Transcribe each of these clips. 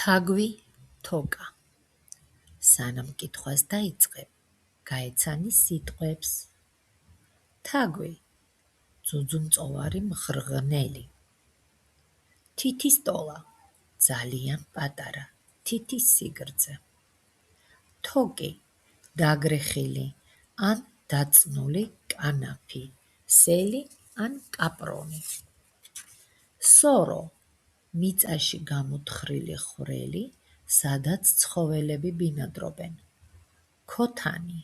თაგვი თოკა სანამ კითხვას დაიწყებ, გაეცანი სიტყვებს. თაგვი ძუძუმწოვარი მღრღნელი. თითის ტოლა ძალიან პატარა, თითის სიგრძე. თოკი დაგრეხილი ან დაწნული კანაფი, სელი ან კაპრონი. სორო მიწაში გამოთხრილი ხვრელი, სადაც ცხოველები ბინადრობენ. ქოთანი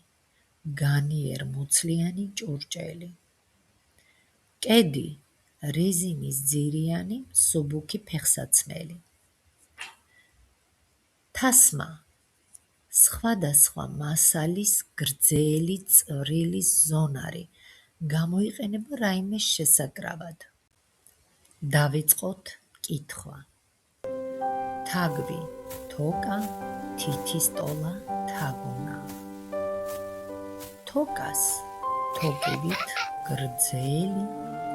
განიერმუცლიანი ჭურჭელი. კედი რეზინის ძირიანი მსუბუქი ფეხსაცმელი. თასმა სხვადასხვა მასალის გრძელი წვრილი ზონარი, გამოიყენება რაიმე შესაკრავად. დავიწყოთ კითხვა. თაგვი თოკა, თითის ტოლა თაგუნა. თოკას თოკებით გრძელი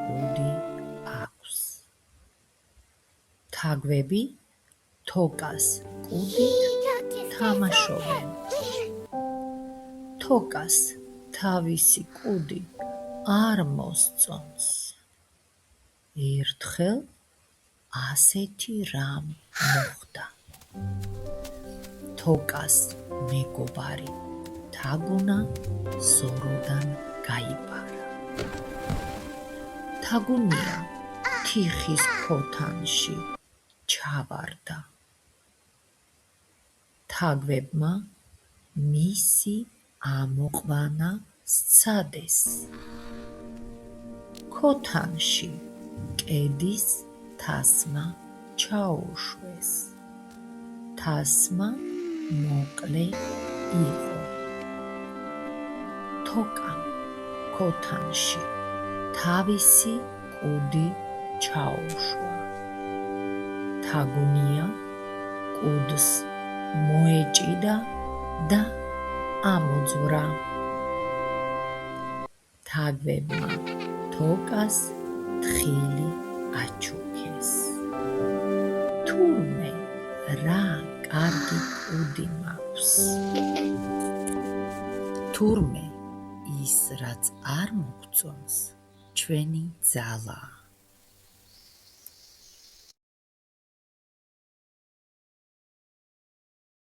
კუდი აქვს. თაგვები თოკას კუდით თამაშობენ. თოკას თავისი კუდი არ მოსწონს. ერთხელ ასეთი რამ მოხდა. თოკას მეგობარი თაგუნა სოროდან გაიბარა. თაგუნია თიხის ქოთანში ჩავარდა. თაგვებმა მისი ამოყვანა სცადეს. ქოთანში კედის თასმა ჩაუშვეს. თასმა მოკლე იყო. თოკამ ქოთანში თავისი კუდი ჩაუშვა. თაგუნია კუდს მოეჭიდა და ამოძვრა. თაგვებმა თოკას თხილი აჩუქეს. თურმე რა კარგი კუდი მაქვს. თურმე ის რაც არ მოგწონს ჩვენი ძალაა.